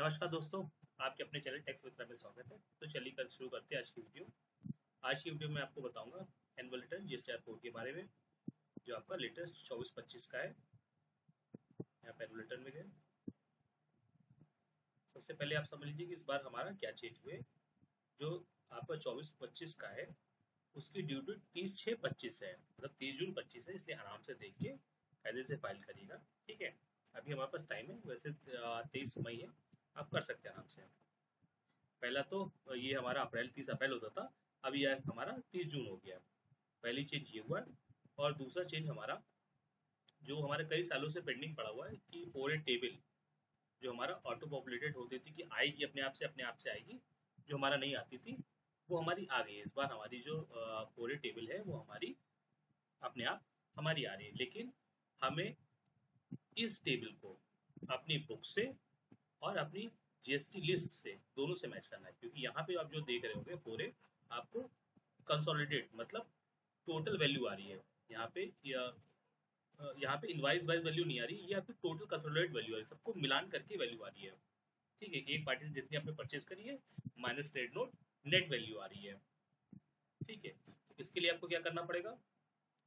नमस्कार दोस्तों, आपके अपने चैनल टेक्स विद में स्वागत है। तो चलिए कर शुरू करते हैं आज की वीडियो। आज की वीडियो में आपको बताऊंगा एनुअल रिटर्न जीएसटी रिपोर्ट के बारे में, जो आपका लेटेस्ट 24-25 का है। यहाँ पे एनुअल रिटर्न में गए, सबसे पहले आप समझ लीजिए कि इस बार हमारा क्या चेंज हुए। जो आपका 24-25 का है उसकी ड्यू डेट 30/6/25 है, मतलब 30 जून 25 है, इसलिए आराम से देख के कायदे से फाइल करिएगा। ठीक है, अभी हमारे पास टाइम है, वैसे 23 मई है, आप कर सकते हैं आराम से। पहला तो ये हमारा 30 अप्रैल होता था, अब यह हमारा 30 जून हो गया। पहली चेंज ये हुआ है। और दूसरा चेंज हमारा, जो हमारे कई सालों से पेंडिंग पड़ा हुआ है कि फॉर ए टेबल जो हमारा ऑटो पॉपुलेटेड होती थी कि आएगी अपने आप से आएगी, जो हमारा नहीं आती थी, वो हमारी आ गई है। इस बार हमारी जो फॉर ए टेबल है वो हमारी अपने आप हमारी आ रही है, लेकिन हमें इस टेबल को अपनी बुक से और अपनी जीएसटी लिस्ट से, दोनों से मैच करना है। क्योंकि यहाँ पे आप जो देख रहे होंगे फोर ए, आपको कंसोलिडेट मतलब टोटल वैल्यू आ रही है। यहाँ पे यहाँ पे इनवाइस वाइज वैल्यू नहीं आ रही, ये आपकी टोटल कंसोलिडेट वैल्यू आ रही है, सबको मिलान करके वैल्यू आ रही है। ठीक है, एक पार्टी से जितनी आपने परचेज करी है minus trade note, net value आ रही है। ठीक है, तो इसके लिए आपको क्या करना पड़ेगा,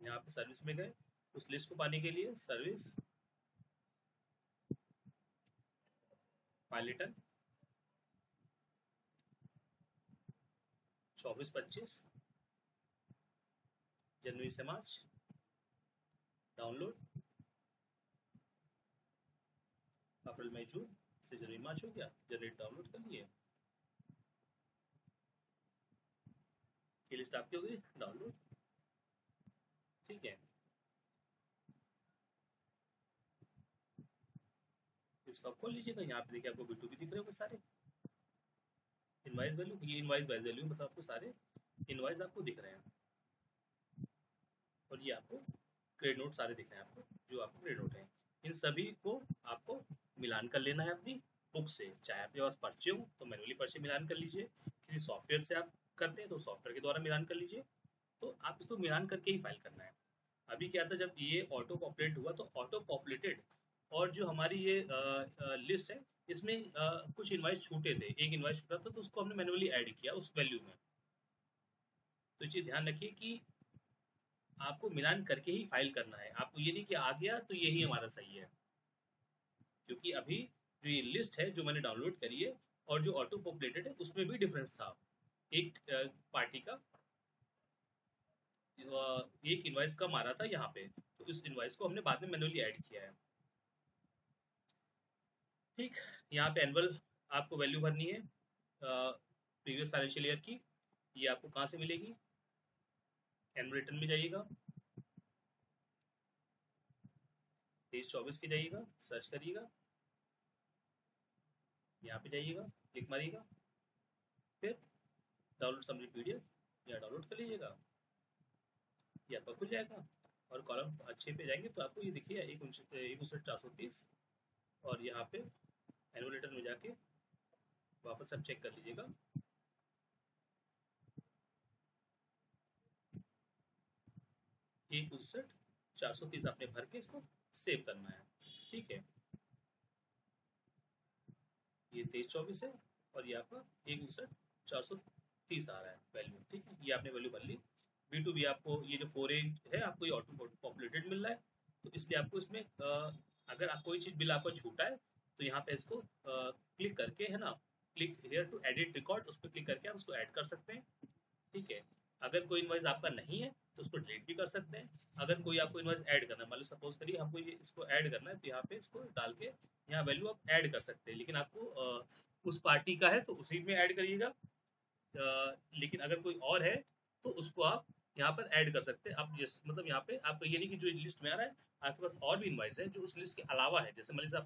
यहाँ पे सर्विस में गए, उस लिस्ट को पाने के लिए सर्विस फाइल रिटर्न 24-25 जनवरी से मार्च, डाउनलोड अप्रैल मई जून से जनवरी मार्च हो गया, जनरेट डाउनलोड कर लिए, ये लिस्ट आपकी हो गई डाउनलोड। ठीक है, इसको आप खोल लीजिएगा। यहाँ पे देखिए आपको बिटू भी दिख रहे होंगे सारे इनवाइस वैल्यू, ये इनवाइस वाइज वैल्यू मतलब आपको सारे इनवाइस आपको दिख रहे हैं। और ये आपको क्रेडिट नोट सारे दिख रहे हैं आपको, जो आपको क्रेडिट नोट है। इन सभी को आपको मिलान कर लेना है अपनी बुक से। चाहे आपके पास पर्चे हो तो मैनुअली पर्चे मिलान कर लीजिए, किसी सॉफ्टवेयर से आप करते हैं तो सॉफ्टवेयर के द्वारा मिलान कर लीजिए। तो आप इसको मिलान करके ही फाइल करना है। अभी क्या था, जब ये ऑटो पॉपुलेट हुआ तो ऑटो पॉपुलेटेड और जो हमारी ये लिस्ट है, इसमें कुछ इनवाइस छूटे थे, एक इनवाइस छूटा था तो उसको हमने मैनुअली ऐड किया उस वैल्यू में। तो ये चीज ध्यान रखिए कि आपको मिलान करके ही फाइल करना है। आपको ये नहीं कि आ गया तो यही हमारा सही है, क्योंकि अभी जो ये लिस्ट है जो मैंने डाउनलोड करी है और जो ऑटो पॉपुलेटेड है उसमें भी डिफरेंस था। एक पार्टी का एक इनवाइस कम आ रहा था यहाँ पे, तो इस इनवाइस को हमने बाद में मैनुअली ऐड किया है। ठीक, यहाँ पे एनुअल आपको वैल्यू भरनी है प्रीवियस फाइनेंशियल ईयर की। ये आपको कहाँ से मिलेगी, एनुअल रिटर्न में जाइएगा, 23-24 के जाइएगा, सर्च करिएगा, यहाँ पे जाइएगा, क्लिक मारिएगा, फिर डाउनलोड समरी पीडीएफ या डाउनलोड कर लीजिएगा, ये आपका खुल जाएगा। और कॉलम अच्छे पे जाएंगे तो आपको ये दिखिए 159/430, और यहाँ पे एनुअल रिटर्न में जाके वापस आप चेक कर लीजिएगा। 159/430 आपने भर के इसको सेव करना है। ठीक है, ये 23-24 है और ये आपका 159/430 आ रहा है वैल्यू। ठीक है, ये आपने वैल्यू भर ली। B2B आपको ये जो 4A है आपको ये ऑटो पॉपुलेटेड मिल रहा है, तो इसलिए आपको इसमें अगर आप कोई चीज़ बिल आपका छूटा है तो यहाँ पे इसको क्लिक करके, है ना, click here to edit record, उस पर क्लिक करके आप उसको ऐड कर सकते हैं। ठीक है, अगर कोई इनवॉइस आपका नहीं है तो उसको डिलीट भी कर सकते हैं। अगर कोई आपको इनवॉइस ऐड करना है, मान लो सपोज करिए हमको ये इसको ऐड करना है, तो यहाँ पे इसको डाल के यहाँ वैल्यू आप ऐड कर सकते हैं, लेकिन आपको उस पार्टी का है तो उसी में ऐड करिएगा। लेकिन अगर कोई और है तो उसको आप यहाँ पर ऐड कर सकते हैं। आप जिस मतलब यहाँ पे आपको ये नहीं कि जो लिस्ट में आ रहा है, आपके पास और भी इनवाइस है जो उस लिस्ट के अलावा है। जैसे मान लीजिए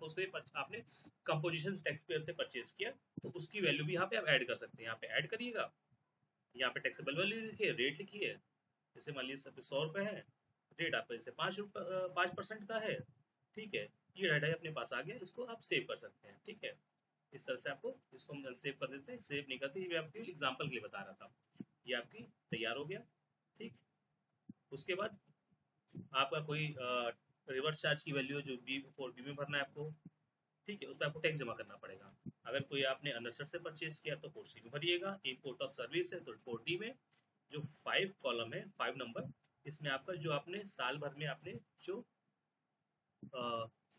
आपने कंपोजिशन टैक्स पेयर से परचेज किया तो उसकी वैल्यू भी यहाँ पे आप ऐड कर सकते हैं। यहाँ पे ऐड करिएगा, यहाँ पे टैक्सेबल वैल्यू लिखिए, रेट लिखिए। जैसे मान लीजिए 100 रुपये है, रेट आपका जैसे 5% का है। ठीक है, ये डाटा अपने पास आ गया, इसको आप सेव कर सकते हैं। ठीक है, इस तरह से आपको इसको हम सेव कर देते हैं। सेव नहीं करते, ये मैं आपके एग्जाम्पल के लिए बता रहा था। ये आपकी तैयार हो गया। ठीक, उसके बाद आपका कोई रिवर्स चार्ज की वैल्यू जो B4B में भरना है आपको। ठीक है, उस पर आपको टैक्स जमा करना पड़ेगा। अगर कोई आपने अनरसट से परचेज किया तो 4C में भरिएगा, इम्पोर्ट ऑफ सर्विस है तो 4D में। जो 5 कॉलम है, 5 नंबर, इसमें आपका जो आपने साल भर में आपने जो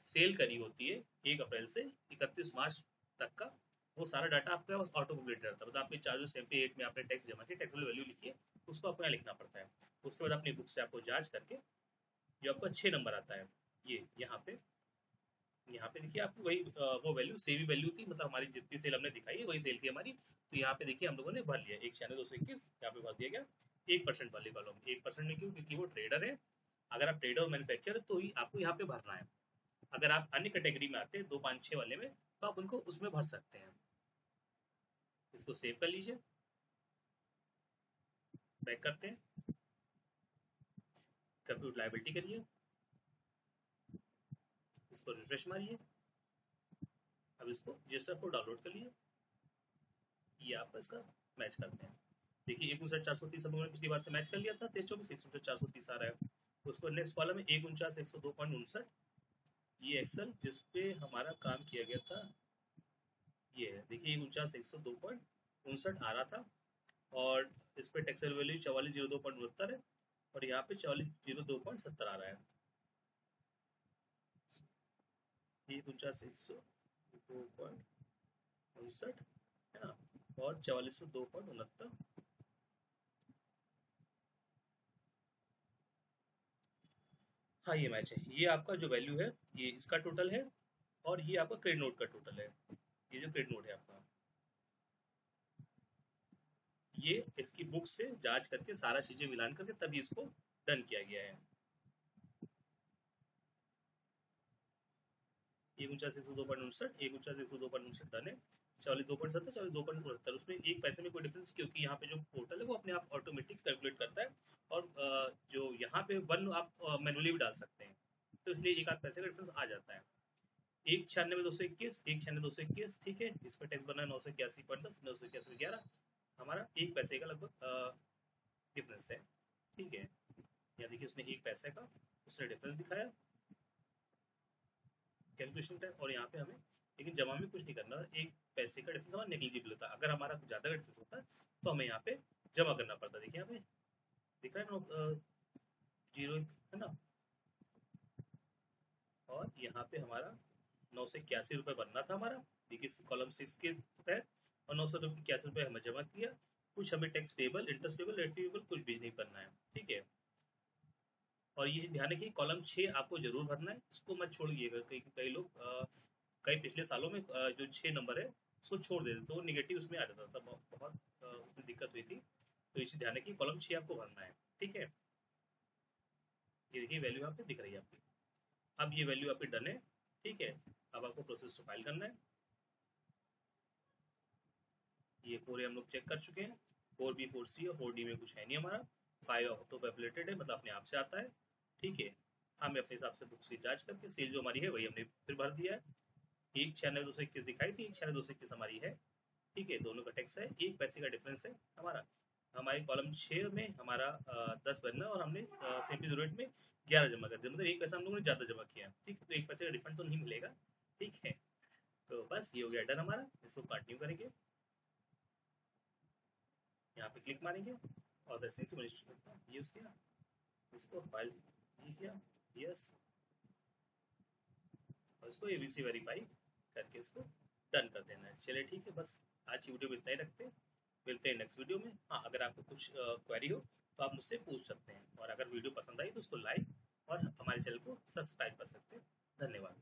सेल करी होती है 1 अप्रैल से 31 मार्च तक का, वो सारा डाटा आपके पास ऑटो पॉपुलेट रहता है। मतलब आपके चार्जेस MP8 में आपने टैक्स जमा किया, टैक्सेबल वैल्यू लिखी है, उसको आपको यहाँ लिखना पड़ता है। उसके बाद अपनी बुक से आपको जांच करके जो आपका 6 नंबर आता है, ये यहाँ पे देखिए आपको वही वो वैल्यू सेवी वैल्यू थी, मतलब हमारी जितनी सेल हमने दिखाई है वही सेल थी हमारी। तो यहाँ पे देखिए हम लोगों ने भर लिया 196,221, यहाँ पे भर दिया गया 1% वाली कॉलम। 1% में क्यों? क्योंकि वो ट्रेडर है। अगर आप ट्रेडर और मैन्युफैक्चरर तो ही आपको यहाँ पे भरना है। अगर आप अन्य कैटेगरी में आते हैं 2, 5, 6 वाले में, तो आप उनको उसमें भर सकते हैं। इसको सेव कर लीजिए, बैक करते हैं, कंप्यूट लाइबिलिटी करिए, इसको रिफ्रेश मारिए। अब इसको रजिस्टर को डाउनलोड कर लिए, ये आप इसका मैच करते हैं। देखिए 159,430 हम लोगों ने पिछली बार से मैच कर लिया था, 2324 159,430 आ रहा है। उसको नेक्स्ट कॉलम में 149,102.59, ये एक्सेल जिसपे हमारा काम किया गया था, ये है देखिए 149,102.59 आ रहा था। और इस पे टैक्सेबल वैल्यू 4402.69 है, और यहाँ पे 4402.70 आ रहा है। 149,102.59 है ना, और 4402.69। हाँ ये मैच है। ये आपका जो वैल्यू है ये इसका टोटल है, और ये आपका क्रेडिट नोट का टोटल है। ये जो क्रेडिट नोट है आपका, ये इसकी बुक से जांच करके सारा चीजें मिलान करके तभी इसको डन किया गया है। 149,102.59, 149,102.59 डन है। 44,2.70, 44,2.69, उसमें एक पैसे में कोई डिफरेंस, क्योंकि यहाँ पे जो पोर्टल है वो अपने आप ऑटोमेटिक कैलकुलेट करता है। और जो यहाँ पे 1 आप मैनुअली भी डाल सकते हैं, तो इसलिए एक आध पैसे का डिफरेंस आ जाता है। 196,221, 196,221, ठीक है। इस पर टैक्स बना है 981.10, 981.11, हमारा 1 पैसे का लगभग डिफरेंस है, ठीक है। यहाँ देखिए उसने 1 पैसे का उसने डिफरेंस दिखाया कैलकुलेशन टाइम, और यहाँ पे हमें लेकिन जमा में कुछ नहीं करना। 1 पैसे का डिफरेंस हमारा नेग्लिजिबल होता है। अगर हमारा कुछ ज़्यादा का डिफरेंस होता है तो हमें यहाँ पे जमा करना पड़ता है। देखिए यहाँ पे दिख रहा है ना, 0 है ना, और यहाँ पे हमारा 981 रुपये बनना था हमारा, देखिए कॉलम 6 के तहत, और 981 रुपये हमें जमा किया। कुछ हमें tax payable, interest payable, late payable कुछ भी नहीं करना है, ठीक है। और ये ध्यान रखिए कॉलम 6 आपको जरूर भरना है, इसको मत छोड़िएगा। कई कई लोग कई पिछले सालों में जो 6 नंबर है उसको छोड़ देते, तो निगेटिव उसमें आ जाता था, बहुत उसमें दिक्कत हुई थी। तो इसे ध्यान रखिए कॉलम 6 आपको भरना है, ठीक है। ये देखिए वैल्यू यहाँ पे दिख रही है आपकी। अब ये वैल्यू आपकी डन है, ठीक है। अब आपको प्रोसेस टू फाइल करना है। ये पूरे हम लोग चेक कर चुके हैं, 4B 4C और 4D में कुछ है नहीं हमारा। 5 ऑटो पॉपुलेटेड है, मतलब अपने आप से आता है, ठीक है। हमें अपने हिसाब से बुक्स की जांच करके सेल जो हमारी है वही हमने फिर भर दिया है। 196,221 दिखाई थी, 196,221 हमारी है, ठीक है। दोनों का टैक्स है, 1 पैसे का डिफरेंस है हमारा। हमारी कॉलम 6 में हमारा 10 बनना, और हमने सेम जरूरत में 11 जमा कर दिया, मतलब 1 पैसा हम लोगों ने ज़्यादा जमा किया, ठीक है। तो 1 पैसे का रिफंड तो नहीं मिलेगा, ठीक है। तो बस ये हो गया डन हमारा। इसको कंटिन्यू करेंगे, यहाँ पे क्लिक मारेंगे, और वैसे तो रजिस्टर यूज़ किया, इसको फाइल ये किया, यस, और इसको ABC वेरीफाई करके इसको डन कर देना है। चलिए ठीक है, बस आज की वीडियो में इतना ही रखते हैं, मिलते हैं नेक्स्ट वीडियो में। हाँ अगर आपको कुछ क्वेरी हो तो आप मुझसे पूछ सकते हैं, और अगर वीडियो पसंद आई तो उसको लाइक और हमारे चैनल को सब्सक्राइब कर सकते हैं। धन्यवाद।